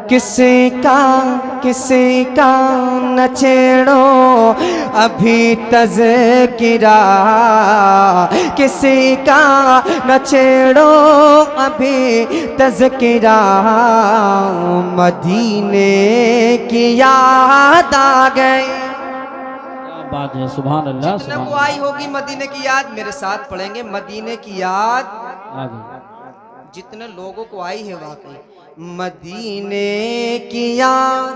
किसी का न छेड़ो अभी तज़किरा, किसी का न छेड़ो अभी तज़किरा, मदीने की याद आ गई। बात है, सुभान अल्लाह। जितने को आई होगी मदीने की याद, मेरे साथ पढ़ेंगे मदीने की याद आ गई। जितने लोगों को आई है वाकई मदीने की याद,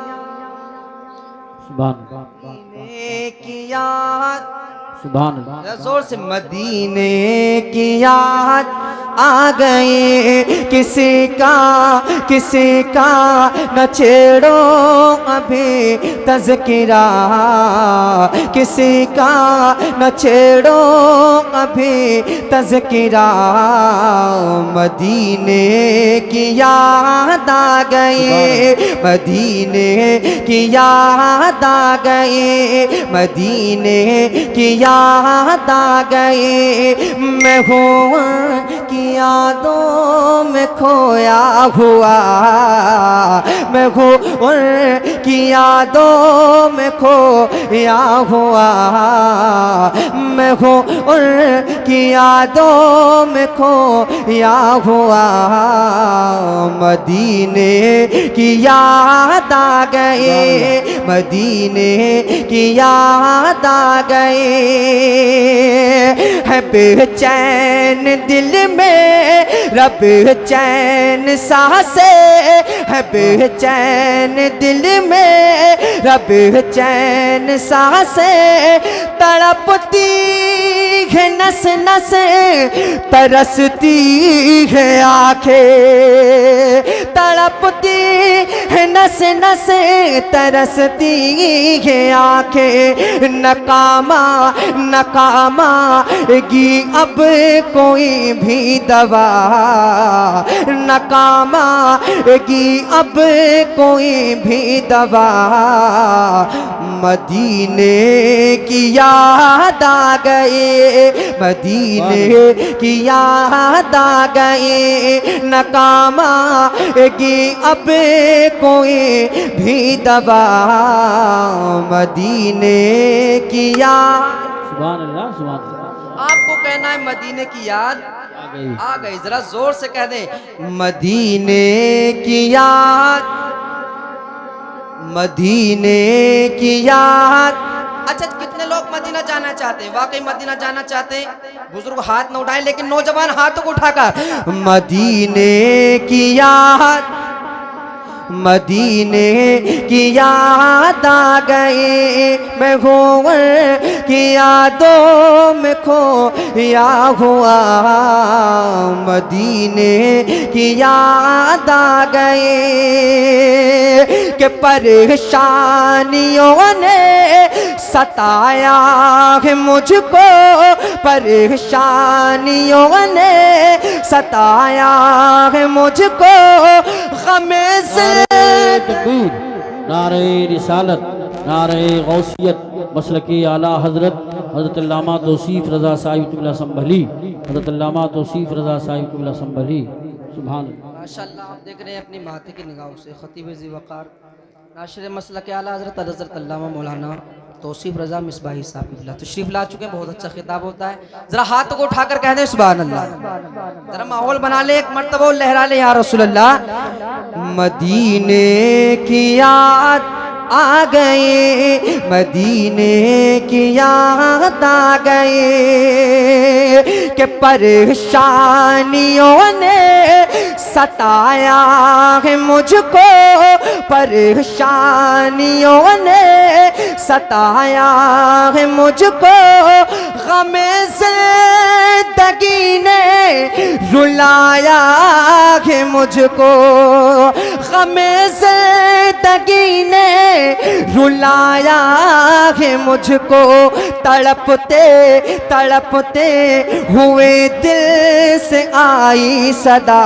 सुभान मदीने की याद, सुभान जोर से मदीने की याद आ गई। किसी का न छेड़ो अभी तज़किरा, किसी का न छेड़ो अभी तज़किरा, मदीने की याद आ गई, मदीने की याद आ गई, मदीने की याद आ गई। मैं हूँ की यादों में खोया हुआ, मैं हूँ की यादों में खोया हुआ, मैं हूँ की यादों में खोया हुआ, मदीने की याद आ गई, मदीने की याद आ गई। है बेचैन दिल में रब चैन सांसे, है बेचैन दिल में रब चैन सांसे, तड़पती है नस नस तरसती है आंखें, तड़पती है नस नस तरसती है आंखें, नकामा नकामा गी अब कोई भी दवा, नकामा गी अब कोई भी दवा, मदीने की याद आ गई, मदीने की याद आ गई, नकामा की अब कोई भी दवा, मदीने की याद। सुभान अल्लाह, सुभान अल्लाह। आपको कहना है मदीने की याद आ गई, जरा जोर से कह दें मदीने की याद, मदीने की याद। अच्छा, कितने लोग मदीना जाना चाहते हैं? वाकई मदीना जाना चाहते हैं? बुजुर्ग हाथ न उठाएं, लेकिन नौजवान हाथों को उठाकर मदीने की याद, मदीने की याद आ गई। मैं हूँ की यादों में खोया हुआ, मदीने की याद आ गई। कि परेशानियों ने सताया है मुझको, परेशानियों ने सताया है मुझको, गमे से तकबीर, नारे रिसालत, नारे गौसियत, मसलकी आला हजरत हजरत अल्लामा तौसीफ रज़ा साहिब क़िबला संभली, हजरत अल्लामा तौसीफ रज़ा साहिब क़िबला संभली। सुभान अल्लाह। माशाअल्लाह, आप देख रहे हैं अपनी माथे की निगाहों से खतीब ज़ी-वक़ार नाशिर मसलक आला हजरत अल्लामा मौलाना तौसीफ रज़ा मिसबाही साहब क़िबला तशरीफ़ ला चुके हैं। बहुत अच्छा खिताब होता है, ज़रा हाथ को उठाकर कह दें सुभान अल्लाह, ज़रा माहौल बना ले, एक मर्तबा लहरा ले या रसूल अल्लाह। मदीने की याद आ गई, मदीने की याद आ गई। कि परेशानियों ने सताया है मुझको, परेशानियों ने सताया है मुझको, गमे ज़िंदगी ने रुलाया है मुझको, गमे जिंदगी ने रुलाया है मुझको, तड़पते तड़पते हुए दिल से आई सदा,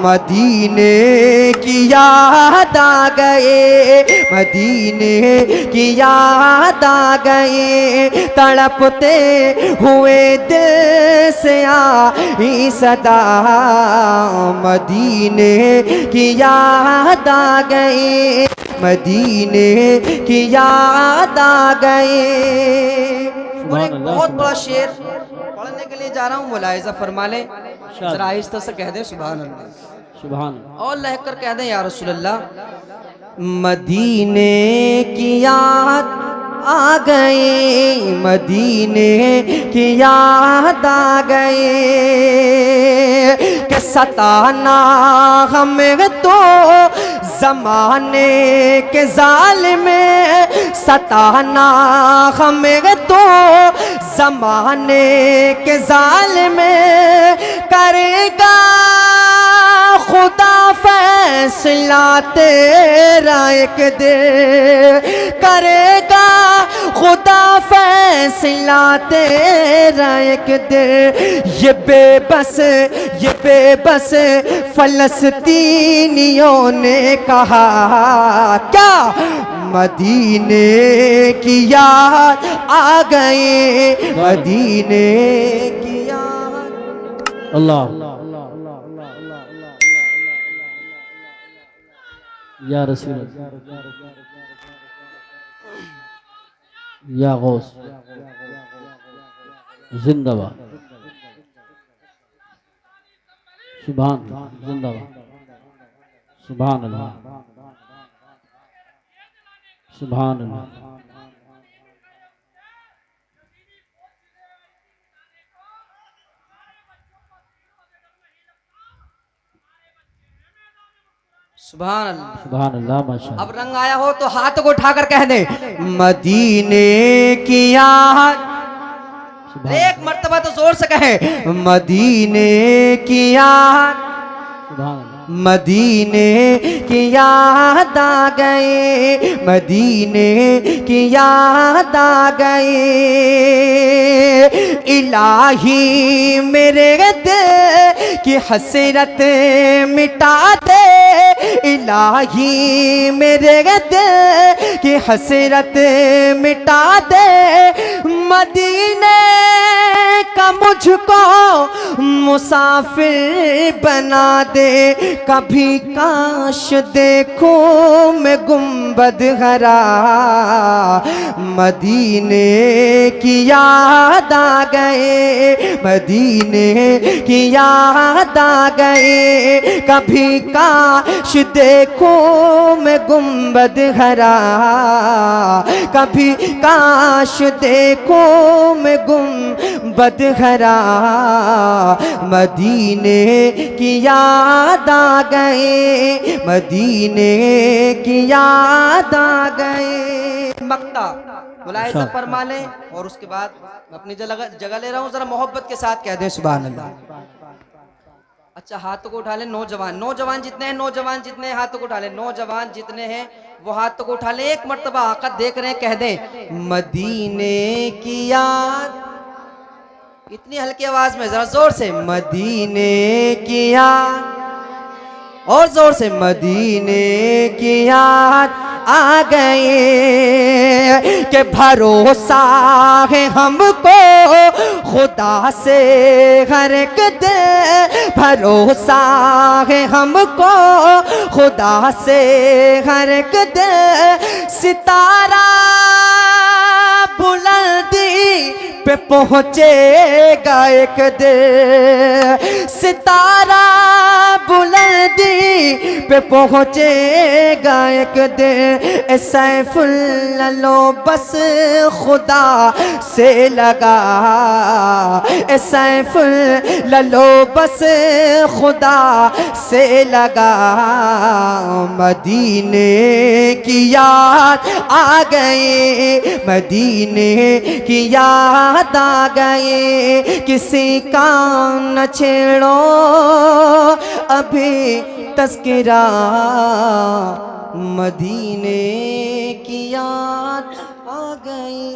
मदीने की याद आ गए, मदीने की याद आ गए, तड़पते हुए दिल से आई सदा, मदीने की याद आ गई, मदीने की याद आ गई। और एक बहुत बड़ा शेर पढ़ने के लिए जा रहा हूँ, मुलाहिजा फरमा लें, जरा आहिस्ता से कह दें सुभान अल्लाह, सुभान और लह कर कह दें या रसूल अल्लाह। मदीने की याद आ गई, मदीने की याद आ गई, कि सताना हमें तो जमाने के जालिम, सताना हमें तो जमाने के जालिम, करेगा खुदा फैसला तेरा एक दिन, करेगा खुदा फैसला तेरा एक दिन। ये बेबस फलस्तीनियों ने कहा क्या, मदीने की याद आ गई, मदीने की याद। अल्लाह या रसूल या गौस जिंदाबाद, सुभान जिंदाबाद, सुभान अल्लाह, सुभान अल्लाह। सुभान अल्लाह, सुभान अल्लाह, माशाअल्लाह। अब रंग आया हो तो हाथ को उठाकर कह दे, मदीने की याद, एक मर्तबा तो जोर से कहे, मदीने की याद, सुभान अल्लाह, मदीने की याद आ गई, मदीने की याद आ गई, इलाही मेरे दिल की हसरत मिटा दे, इलाही मेरे दिल की हसरत मिटा दे, मदीने का मुझको मुसाफिर बना दे, कभी काश देखूं मैं गुंबद हरा, मदीने की याद आ गए, मदीने की याद आ गए, कभी काश देखूं मैं गुंबद हरा, कभी काश देखूं मैं गुंबद हरा, मदीने की याद आ गए, मदीने की याद आ गए। मक्ता मुलाहिजा फरमा लें, और उसके बाद अपनी जगह ले रहा हूँ, जरा मोहब्बत के साथ कह दें सुभान अल्लाह। अच्छा हाथों को उठा ले, नौजवान जितने हैं, नौजवान जितने हैं हाथों को उठा ले, नौजवान जितने हैं वो हाथों को उठा ले, एक मर्तबा आका देख रहे हैं, कह दें मदीने की याद, इतनी हल्की आवाज में, जरा जोर से, मदीने की याद, और जोर से, मदीने की याद आ गए, कि भरोसा है हमको खुदा से हर एक दे, भरोसा है हमको खुदा से हर एक दे, सितारा बुलंदी पे पहुँचेगा एक दे, सितारा बुलंदी पे पहुँचेगा एक दे, सैफुल लो बस खुदा से लगा, सैफुल लो बस खुदा से लगा, मदीने की याद आ गई, मदीने की याद आ गई, किसी का न छेड़ो अभी तस्किरा मदीने की याद आ गई।